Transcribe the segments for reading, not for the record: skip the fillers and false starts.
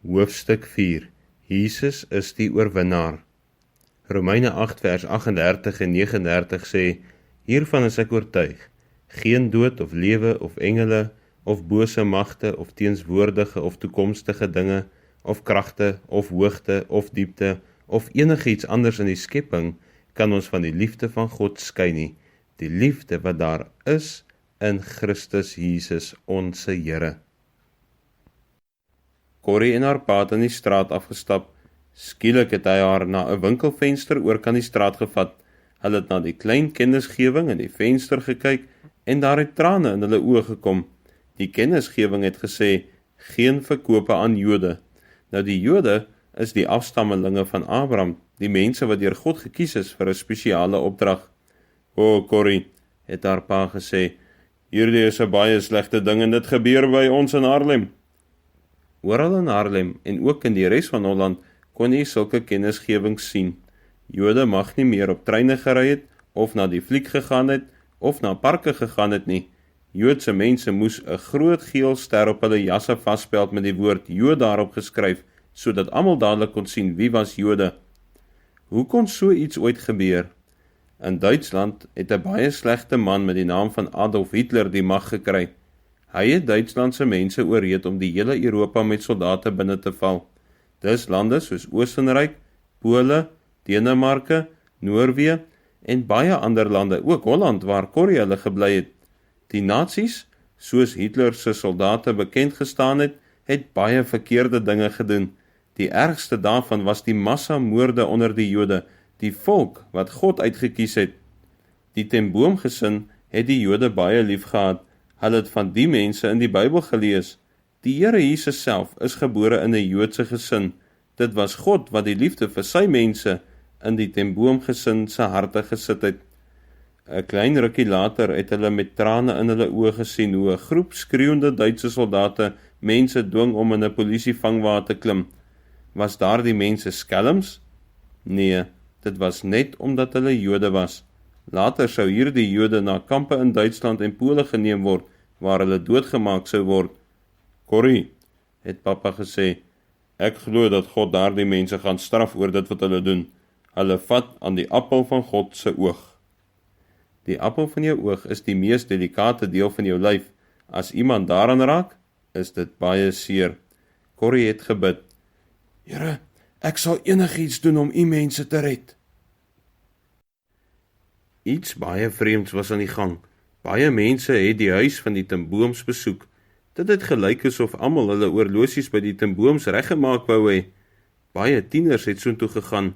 Hoofstuk 4. Jesus is die oorwinnaar. Romeine 8 vers 38 en 39 sê, hiervan is ek oortuig, geen dood of lewe of engele, of bose magte, of teenswoordige of toekomstige dinge, of kragte, of hoogte, of diepte, of enigiets anders in die skepping, kan ons van die liefde van God skei nie, die liefde wat daar is in Christus Jesus, onse Here. Corrie en haar pa het in die straat afgestap. Skielik het hy haar na 'n winkelvenster oor kan die straat gevat. Hulle het na die klein kennisgewing in die venster gekyk en daar het trane in hulle oë gekom. Die kennisgewing het gesê, geen verkope aan Jode. Nou die Jode is die afstammelinge van Abraham, die mense wat deur God gekies is vir 'n spesiale opdrag. O Corrie, het haar pa gesê, hierdie is 'n baie slegte ding en dit gebeur by ons in Haarlem. Oral in Haarlem en ook in die res van Holland kon jy sulke kennisgewings sien. Jode mag nie meer op treine gery het, of na die fliek gegaan het, of na parke gegaan het nie. Joodse mense moes 'n groot geel ster op hulle jasse vasspeld met die woord Jood daarop geskryf, sodat almal dadelik kon sien wie was Jode. Hoe kon so iets ooit gebeur? In Duitsland het 'n baie slegte man met die naam van Adolf Hitler die mag gekry. Hy het Duitslandse mense oorreed om die hele Europa met soldate binne te val. Dis lande soos Oostenryk, Pole, Denemarke, Noorwe en baie ander lande, ook Holland waar Corrie hulle gebly het. Die Nazi's, soos Hitler se soldate bekend gestaan het, het baie verkeerde dinge gedoen. Die ergste daarvan was die massamoorde onder die Jode, die volk wat God uitgekies het. Die ten Boom gesin het die Jode baie lief gehad. Hulle het van die mense in die Bybel gelees. Die Here Jesus self is gebore in 'n Joodse gesin. Dit was God wat die liefde vir sy mense in die ten Boom gesin se harte gesit het. 'n Klein rukkie later het hulle met trane in hulle oë gesien hoe 'n groep skreeuende Duitse soldate mense dwing om in 'n polisievangwa te klim. Was daardie mense skelms? Nee, dit was net omdat hulle Jode was. Later sou hierdie Jode na kampe in Duitsland en Pole geneem word, waar hulle doodgemaak sou word. Corrie, het pappa gesê, ek glo dat God daardie mense gaan straf oor dit wat hulle doen. Hulle vat aan die appel van God se oog. Die appel van jou oog is die mees delikate deel van jou lyf. As iemand daaraan raak, is dit baie seer. Corrie het gebid, Here, ek sal enigiets doen om u mense te red. Iets baie vreemds was aan die gang. Baie mense het die huis van die ten Booms besoek. Dit het gelyk asof almal hulle oorlosies by die ten Booms reggemaak wou hê. Baie tieners het soontoe gegaan.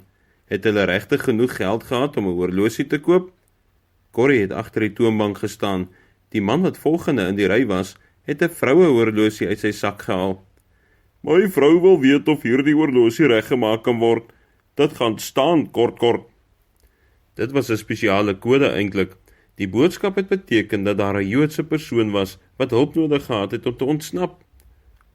Het hulle regtig genoeg geld gehad om 'n oorlosie te koop? Corrie het agter die toonbank gestaan. Die man wat volgende in die ry was, het 'n vroue oorlosie uit sy sak gehaal. My vrou wil weet of hierdie oorlosie reggemaak kan word. Dit gaan staan kort. Dit was 'n spesiale kode eintlik. Die boodskap het beteken dat daar 'n Joodse persoon was wat hulp nodig gehad het om te ontsnap.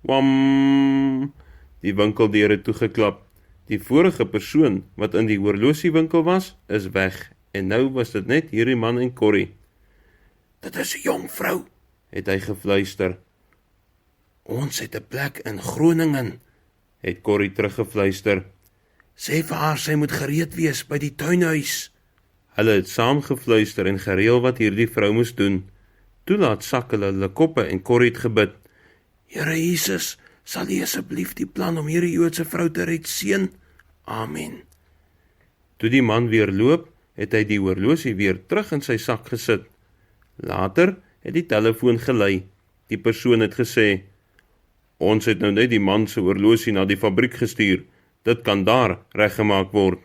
Wam! Die winkeldeur het toegeklap. Die vorige persoon wat in die horlosiewinkel was, is weg en nou was dit net hierdie man en Corrie. Dit is 'n jong vrou, het hy gefluister. Ons het 'n plek in Groningen, het Corrie teruggefluister. Sê vir haar sy moet gereed wees by die tuinhuis. Hulle het saam gefluister en gereël wat hierdie vrou moes doen. Toe laat sak hulle koppe en Corrie het gebid. Here Jesus, sal U asseblief die plan om hierdie Joodse vrou te red seën? Amen. Toe die man weer loop, het hy die horlosie weer terug in sy sak gesit. Later het die telefoon gelei. Die persoon het gesê, ons het nou net die man se horlosie na die fabriek gestuur. Dit kan daar reggemaak word.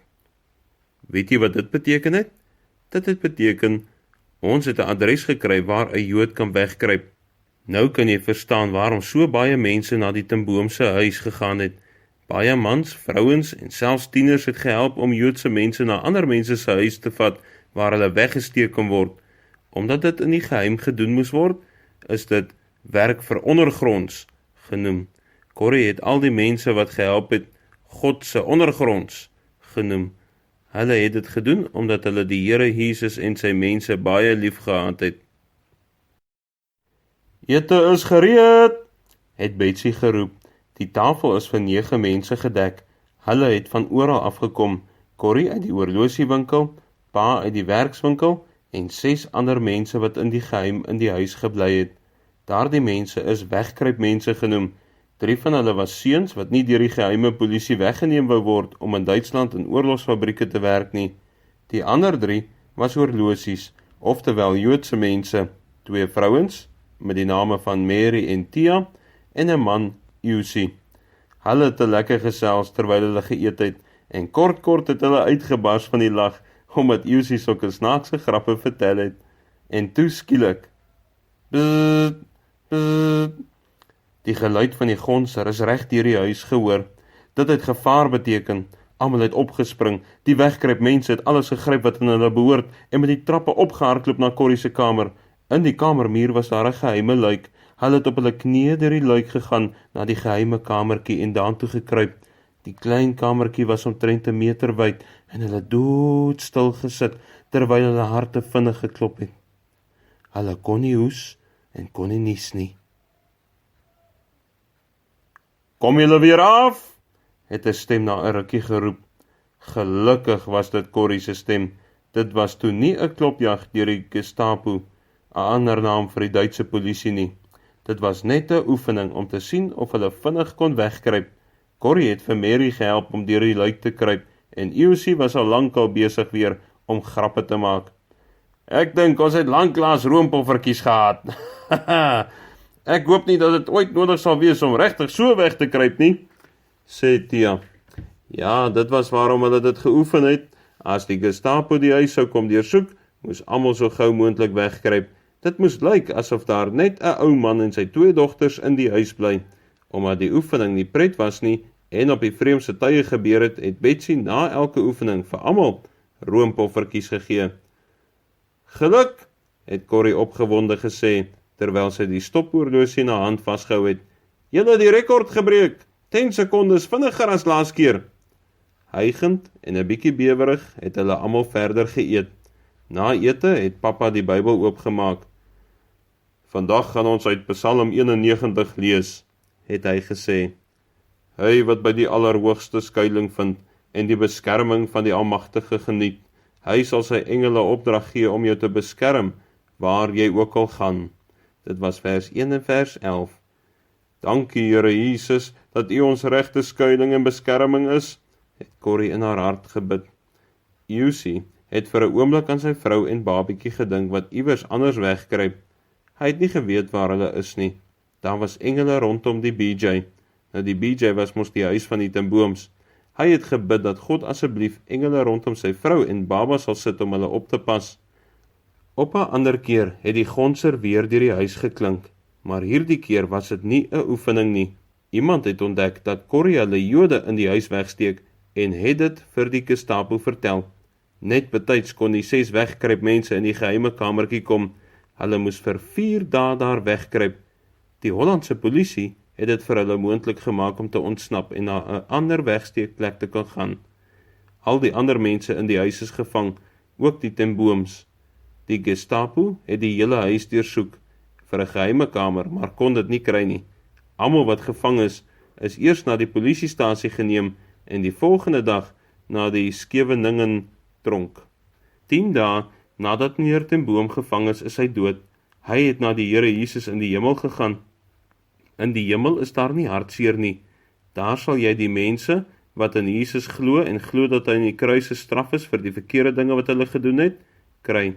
Weet jy wat dit beteken het? Dit het beteken, ons het 'n adres gekry waar 'n Jood kan wegkruip. Nou kan jy verstaan waarom so baie mense na die ten Boom se huis gegaan het. Baie mans, vrouens en selfs tieners het gehelp om Joodse mense na ander mense se huis te vat, waar hulle weggesteek kan word. Omdat dit in die geheim gedoen moes word, is dit werk vir ondergronds genoem. Corrie het al die mense wat gehelp het, God se ondergronds genoem. Hulle het dit gedoen omdat hulle die Here Jesus en sy mense baie lief gehad het. Ete is gereed, het Betsy geroep. Die tafel is vir 9 mense gedek. Hulle het van oral afgekom. Corrie uit die horlosiewinkel, pa uit die werkswinkel en 6 ander mense wat in die geheim in die huis gebly het. Daardie mense is wegkruipmense genoem. 3 van hulle was seuns wat nie deur die geheime polisie weggeneem wou word om in Duitsland in oorlogsfabrieke te werk nie. Die ander 3 was horlosies, oftewel Joodse mense, 2 vrouens met die name van Mary en Tia en 'n man, Jussi. Hulle het 'n lekker gesels terwyl hulle geëet het en kort het hulle uitgebars van die lag omdat Jussi sulke snaakse grappe vertel het. En toe skielik, bzzz, bzzz, die geluid van die gonser is reg deur die huis gehoor. Dit het gevaar beteken. Almal het opgespring. Die wegkruip mense het alles gegryp wat aan hulle behoort en met die trappe opgehardloop na Corrie se kamer. In die kamermuur was daar 'n geheime luik. Hulle het op hulle knieë deur die luik gegaan na die geheime kamertjie en daartoe gekruip. Die klein kamertjie was omtrent 'n meter wyd en hulle doodstil gesit terwyl hulle harte vinnig geklop het. Hulle kon nie hoes en kon nie nies nie. "Kom julle weer af?" het 'n stem na 'n rukkie geroep. Gelukkig was dit Corrie se stem. Dit was toe nie 'n klopjag deur die Gestapo, 'n ander naam vir die Duitse polisie nie. Dit was net 'n oefening om te sien of hulle vinnig kon wegkruip. Corrie het vir Mary gehelp om deur die luik te kruip en Jussi was al lankal besig weer om grappe te maak. "Ek dink ons het lanklaas roompoffertjies gehad." "Ek hoop nie dat dit ooit nodig sal wees om regtig so weg te kruip nie," sê Tia. "Ja, dit was waarom hulle dit geoefen het. As die Gestapo die huis sou kom deursoek, moes almal so gou moontlik wegkruip. Dit moes lyk asof daar net 'n ou man en sy 2 dogters in die huis bly. Omdat die oefening nie pret was nie en op die vreemdste tye gebeur het, het Betsy na elke oefening vir almal roompoffertjies gegee." "Geluk," het Corrie opgewonde gesê, terwyl sy die stophorlosie in haar hand vasgehou het. "Julle het die rekord gebreek, 10 sekondes vinniger as laas keer." Hygend en 'n bietjie bewerig het hulle almal verder geëet. Na ete het pappa die Bybel oopgemaak. "Vandag gaan ons uit Psalm 91 lees," het hy gesê. "Hy wat by die Allerhoogste skuilings vind en die beskerming van die Almagtige geniet, hy sal sy engele opdrag gee om jou te beskerm, waar jy ook al gaan." Dit was vers 1 en vers 11. "Dankie Here Jesus, dat U ons regte skuiling en beskerming is," het Corrie in haar hart gebid. Jussi het vir 'n oomblik aan sy vrou en babietjie gedink wat iewers anders wegkruip. Hy het nie geweet waar hulle is nie. Daar was engele rondom die BJ. Nou die BJ was mos die huis van die Ten Booms. Hy het gebid dat God asseblief engele rondom sy vrou en baba sal sit om hulle op te pas. Op 'n ander keer het die gonser weer deur die huis geklink, maar hierdie keer was dit nie 'n oefening nie. Iemand het ontdek dat Corrie hulle Jode in die huis wegsteek en het dit vir die Gestapo vertel. Net betyds kon die 6 wegkruip mense in die geheime kamertjie kom. Hulle moes vir 4 dae daar wegkruip. Die Hollandse polisie het dit vir hulle moontlik gemaak om te ontsnap en na 'n ander wegsteekplek te kan gaan. Al die ander mense in die huis is gevang, ook die Ten Booms. Die Gestapo het die hele huis deursoek vir 'n geheime kamer, maar kon dit nie kry nie. Almal wat gevang is eers na die polisiestasie geneem en die volgende dag na die Scheveningen tronk. 10 dae nadat meneer Ten Boom gevang is hy dood. Hy het na die Here Jesus in die hemel gegaan. In die hemel is daar nie hartseer nie. Daar sal jy die mense wat in Jesus glo en glo dat hy in die kruis gestraf is vir die verkeerde dinge wat hulle gedoen het, kry.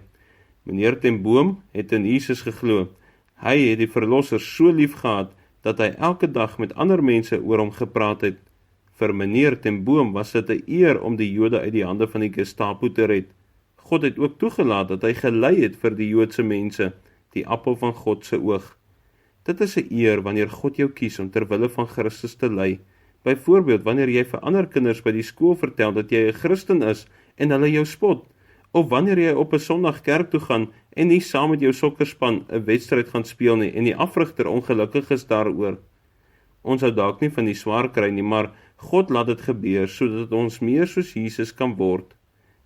Meneer Ten Boom het in Jesus geglo. Hy het die verlosser so lief gehad dat hy elke dag met ander mense oor hom gepraat het. Vir meneer Ten Boom was dit 'n eer om die Jode uit die hande van die Gestapo te red. God het ook toegelaat dat hy gelei het vir die Joodse mense, die appel van God se oog. Dit is 'n eer wanneer God jou kies om ter wille van Christus te lei. Byvoorbeeld wanneer jy vir ander kinders by die skool vertel dat jy 'n Christen is en hulle jou spot, of wanneer jy op 'n Sondag kerk toe gaan en nie saam met jou sokkerspan 'n wedstryd gaan speel nie en die afrigter ongelukkig is daaroor. Ons hou dalk nie van die swaar kry nie, maar God laat dit gebeur sodat ons meer soos Jesus kan word.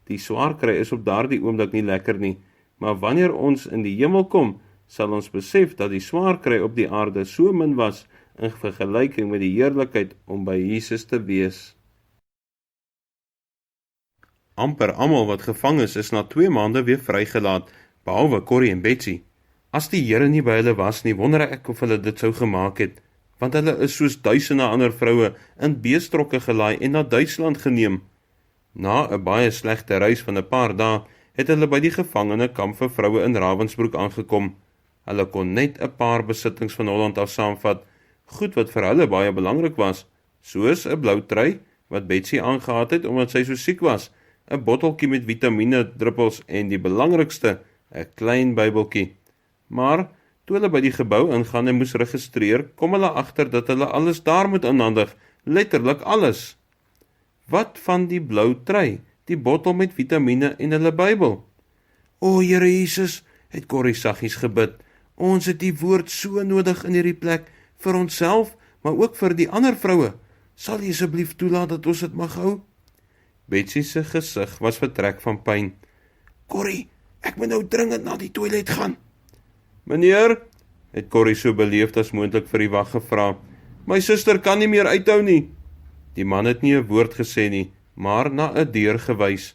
Die swaar kry is op daardie oomblik nie lekker nie, maar wanneer ons in die hemel kom, sal ons besef dat die swaar kry op die aarde so min was in vergelyking met die heerlikheid om by Jesus te wees. Amper almal wat gevang is na 2 maande weer vrygelaat, behalwe Corrie en Betsy. As die Here nie by hulle was nie, wonder ek of hulle dit sou gemaak het, want hulle is soos duisende ander vroue in beestrokke gelaai en na Duitsland geneem. Na 'n baie slegte reis van 'n paar dae, het hulle by die gevangenekamp vir vroue in Ravensbrück aangekom. Hulle kon net 'n paar besittings van Holland af saamvat, goed wat vir hulle baie belangrik was, soos 'n blou trui wat Betsy aangehad het omdat sy so siek was, 'n botteltjie met vitamine druppels en die belangrikste, 'n klein Bybeltjie. Maar toe hulle by die gebou ingaan en moes registreer, kom hulle agter dat hulle alles daar moet inhandig, letterlik alles. Wat van die blou trui, die bottel met vitamine en hulle Bybel? O Here Jesus, het Corrie saggies gebid, ons het die woord so nodig in hierdie plek, vir onsself, maar ook vir die ander vroue. Sal jy asseblief toelaat dat ons dit mag hou? Betsy se gesig was vertrek van pyn. Corrie, ek moet nou dringend na die toilet gaan. Meneer, het Corrie so beleefd as moontlik vir die wag gevra. My suster kan nie meer uithou nie. Die man het nie 'n woord gesê nie, maar na 'n deur gewys.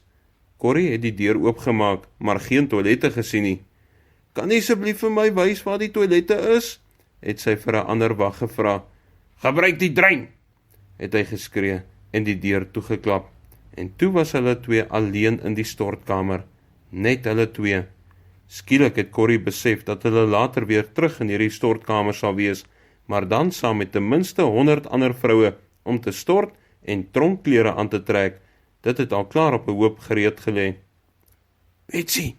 Corrie het die deur oopgemaak, maar geen toilette gesien nie. Kan jy asseblief vir my wys waar die toilette is? Het sy vir 'n ander wag gevra. Gebruik die drein, het hy geskree en die deur toegeklap. En toe was hulle 2 alleen in die stortkamer, net hulle 2. Skielik het Corrie besef dat hulle later weer terug in hierdie stortkamer sal wees, maar dan saam met ten minste 100 ander vroue om te stort en tronkklere aan te trek. Dit het al klaar op 'n hoop gereed gelê. Betsy,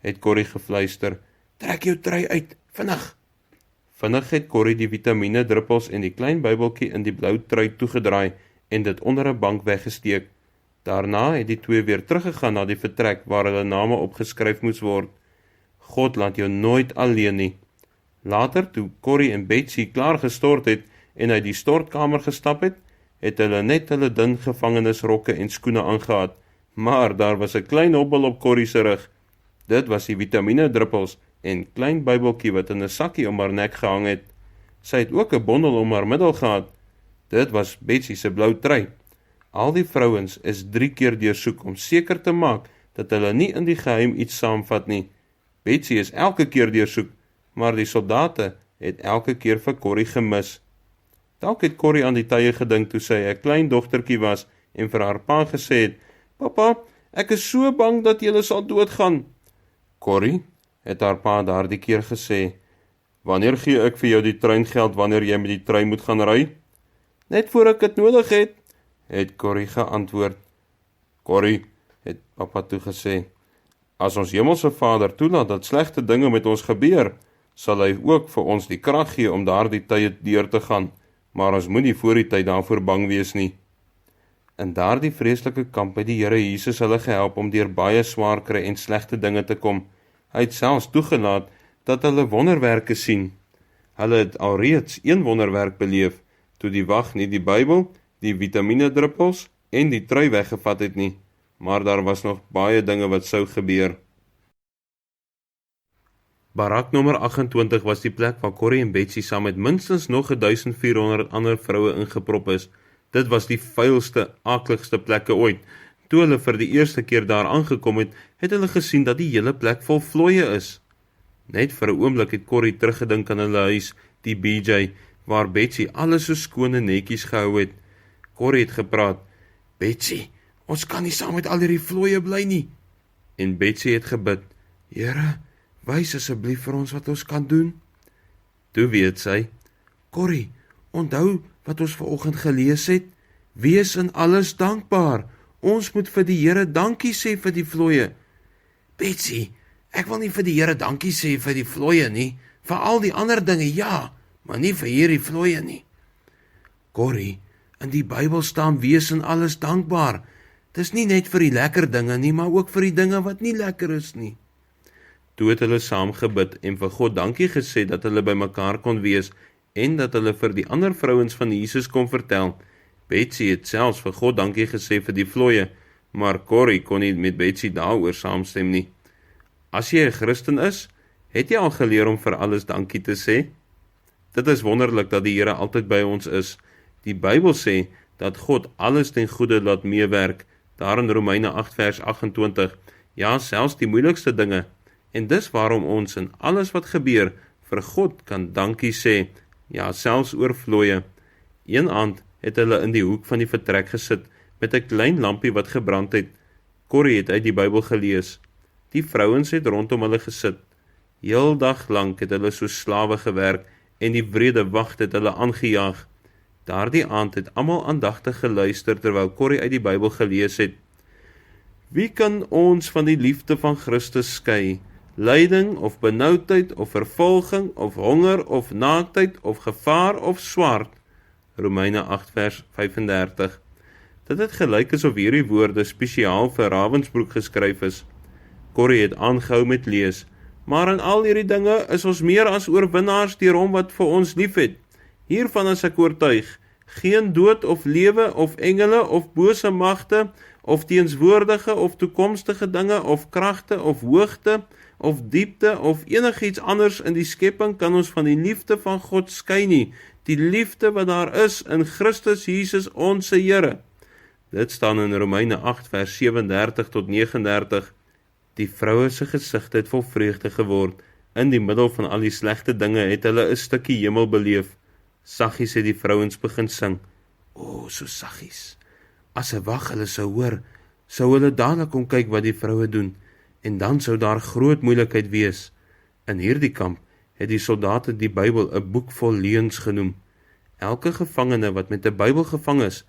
het Corrie gefluister, trek jou trui uit, vinnig. Vinnig het Corrie die vitamine druppels en die klein Bybeltjie in die blou trui toegedraai en dit onder 'n bank weggesteek. Daarna het die 2 weer teruggegaan na die vertrek waar hulle name opgeskryf moes word. God laat jou nooit alleen nie. Later, toe Corrie en Betsy klaar gestort het en uit die stortkamer gestap het, het hulle net hulle dun gevangenisrokke en skoene aangehad, maar daar was 'n klein hobbel op Corrie se rug. Dit was die vitamine druppels en klein Bybeltjie wat in 'n sakkie om haar nek gehang het. Sy het ook 'n bondel om haar middel gehad. Dit was Betsy se blou trui. Al die vrouens is 3 keer deursoek om seker te maak dat hulle nie in die geheim iets saamvat nie. Betsy is elke keer deursoek, maar die soldate het elke keer vir Corrie gemis. Dalk het Corrie aan die tye gedink toe sy 'n klein dogtertjie was en vir haar pa gesê het, Papa, ek is so bang dat julle sal doodgaan. Corrie, het haar pa daardie keer gesê, wanneer gee ek vir jou die treingeld wanneer jy met die trein moet gaan ry? Net voor ek dit nodig het Corrie geantwoord. Corrie, het papa toe gesê, as ons hemelse Vader toelaat dat slegte dinge met ons gebeur, sal hy ook vir ons die krag gee om daardie tye deur te gaan, maar ons moet nie voor die tyd daarvoor bang wees nie. In daardie vreeslike kamp het die Here Jesus hulle gehelp om deur baie swaar kry en slegte dinge te kom. Hy het selfs toegelaat dat hulle wonderwerke sien. Hulle het alreeds 1 wonderwerk beleef, toe die wag nie die Bybel, die vitamine druppels en die trui weggevat het nie, maar daar was nog baie dinge wat sou gebeur. Barak nommer 28 was die plek waar Corrie en Betsy saam met minstens nog 1400 ander vroue ingeprop is. Dit was die vuilste, aakligste plekke ooit. Toe hulle vir die eerste keer daar aangekom het, het hulle gesien dat die hele plek vol vlooie is. Net vir 'n oomblik het Corrie teruggedink aan hulle huis, die BJ, waar Betsy alles so skoon en netjies gehou het. Corrie het gepraat, Betsy, ons kan nie saam met al hierdie vlooie bly nie. En Betsy het gebid, Here, wys asseblief vir ons wat ons kan doen. Toe weet sy, Corrie, onthou wat ons vanoggend gelees het? Wees in alles dankbaar. Ons moet vir die Here dankie sê vir die vlooie. Betsy, ek wil nie vir die Here dankie sê vir die vlooie nie. Vir al die ander dinge, ja, maar nie vir hierdie vlooie nie. Corrie, in die Bybel staan wees in alles dankbaar. Dis nie net vir die lekker dinge nie, maar ook vir die dinge wat nie lekker is nie. Toe het hulle saam gebid en vir God dankie gesê dat hulle by mekaar kon wees en dat hulle vir die ander vrouens van Jesus kon vertel. Betsy het selfs vir God dankie gesê vir die vlooie, maar Corrie kon nie met Betsy daaroor saamstem nie. As jy 'n Christen is, het jy al geleer om vir alles dankie te sê? Dit is wonderlik dat die Here altyd by ons is. Die Bybel sê dat God alles ten goeie laat meewerk, daar in Romeine 8 vers 28, ja, selfs die moeilikste dinge. En dis waarom ons in alles wat gebeur, vir God kan dankie sê, ja, selfs oorvloeie. Een aand het hulle in die hoek van die vertrek gesit, met 'n klein lampie wat gebrand het. Corrie het uit die Bybel gelees. Die vrouens het rondom hulle gesit. Heel dag lank het hulle so slawe gewerk, en die wrede wag het hulle aangejaag. Daardie aand het almal aandagtig geluister, terwyl Corrie uit die Bybel gelees het. Wie kan ons van die liefde van Christus skei? Lyding of benoudheid of vervolging of honger of naaktheid of gevaar of swaard? Romeine 8 vers 35. Dit het gelyk asof hierdie woorde spesiaal vir Ravensbrück geskryf is. Corrie het aangehou met lees. Maar in al hierdie dinge is ons meer as oorwinnaars deur hom wat vir ons liefhet. Hiervan is ek oortuig, geen dood of lewe of engele of bose magte of teenswoordige of toekomstige dinge of kragte of hoogte of diepte of enigiets anders in die skepping kan ons van die liefde van God skei nie, die liefde wat daar is in Christus Jesus ons Here. Dit staan in Romeine 8 vers 37 tot 39. Die vroue se gesigte het vol vreugde geword. In die middel van al die slegte dinge het hulle 'n stukkie hemel beleef. Saggies het die vrouens begin sing. O, so saggies. As 'n wag hulle sou hoor, sou hulle dadelik kom kyk wat die vroue doen, en dan sou daar groot moeilikheid wees. In hierdie kamp het die soldate die Bybel 'n boek vol leuns genoem. Elke gevangene wat met 'n Bybel gevang is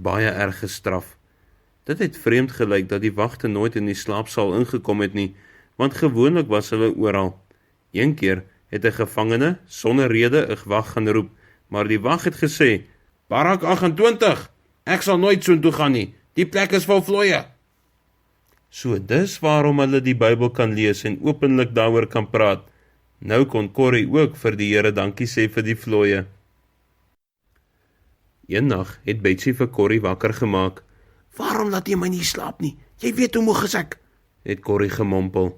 baie erg gestraf. Dit het vreemd gelyk dat die wagte nooit in die slaapsaal ingekom het nie, want gewoonlik was hulle oral. Een keer het 'n gevangene sonder rede 'n wag gaan roep, maar die wag het gesê, Barak 28, ek sal nooit soontoe gaan nie, die plek is vol vlooie. So dis waarom hulle die Bybel kan lees en openlik daaroor kan praat. Nou kon Corrie ook vir die Here dankie sê vir die vlooie. Eendag het Betsy vir Corrie wakker gemaak. Waarom laat jy my nie slaap nie? Jy weet hoe moeg is ek, het Corrie gemompel.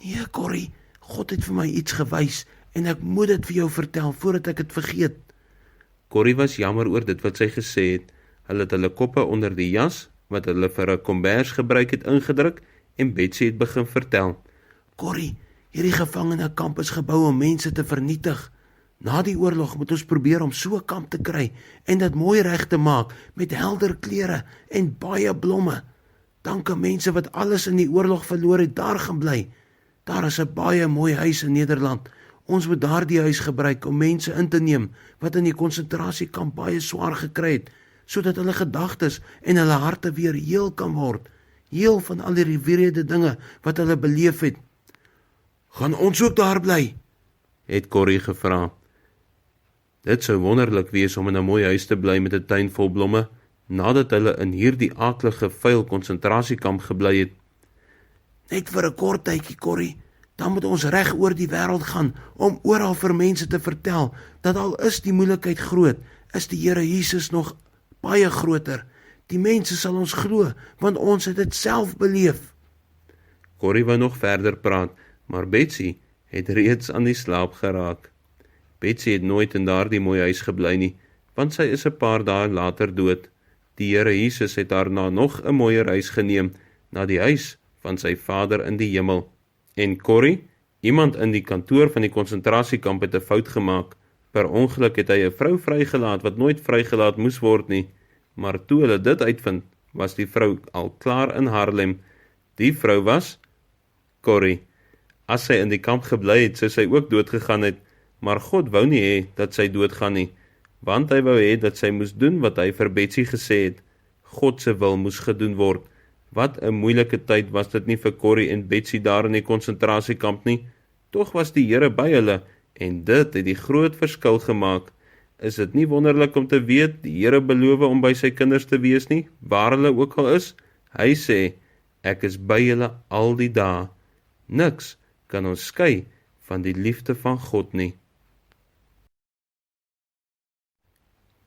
Nee, Corrie, God het vir my iets gewys, en ek moet dit vir jou vertel, voordat ek het vergeet. Corrie was jammer oor dit wat sy gesê het. Hulle het hulle koppe onder die jas, wat hulle vir 'n kombers gebruik het, ingedruk, en Betsy het begin vertel. Corrie, hierdie gevangenekamp is gebou om mense te vernietig. Na die oorlog moet ons probeer om so 'n kamp te kry, en dit mooi reg te maak, met helder klere, en baie blomme. Dan kan mense wat alles in die oorlog verloor het, daar gaan bly. Daar is 'n baie mooi huis in Nederland. Ons moet daardie huis gebruik om mense in te neem, wat in die konsentrasiekamp baie swaar gekry het, sodat hulle gedagtes en hulle harte weer heel kan word, heel van al die wrede dinge wat hulle beleef het. Gaan ons ook daar bly? Het Corrie gevra. Dit sou wonderlik wees om in 'n mooi huis te bly met 'n tuin vol blomme, nadat hulle in hierdie aaklige vuil konsentrasiekamp gebly het. Net vir 'n kort tydjie, Corrie, dan moet ons reg oor die wêreld gaan, om oral vir mense te vertel, dat al is die moeilikheid groot, is die Here Jesus nog baie groter. Die mense sal ons glo, want ons het dit self beleef. Corrie wou nog verder praat, maar Betsy het reeds aan die slaap geraak. Betsy het nooit in daardie mooi huis gebly nie, want sy is 'n paar dae later dood. Die Here Jesus het haar na nog 'n mooier huis geneem, na die huis van sy Vader in die hemel. En Corrie, iemand in die kantoor van die konsentrasiekamp het 'n fout gemaak. Per ongeluk het hy 'n vrou vrygelaat wat nooit vrygelaat moes word nie. Maar toe hulle dit uitvind, was die vrou al klaar in Haarlem. Die vrou was Corrie. As sy in die kamp gebly het, sou sy ook doodgegaan het, maar God wou nie hê dat sy doodgaan nie, want hy wou hê dat sy moes doen wat hy vir Betsy gesê het. God se wil moes gedoen word. Wat 'n moeilike tyd was dit nie vir Corrie en Betsy daar in die konsentrasiekamp nie. Tog was die Here by hulle, en dit het die groot verskil gemaak. Is dit nie wonderlik om te weet, die Here beloof om by sy kinders te wees nie, waar hulle ook al is? Hy sê, ek is by julle al die dae. Niks kan ons skei van die liefde van God nie.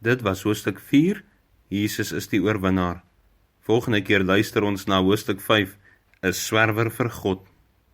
Dit was hoofstuk 4, Jesus is die oorwinnaar. Volgende keer luister ons na hoofstuk 5, 'n swerwer vir God.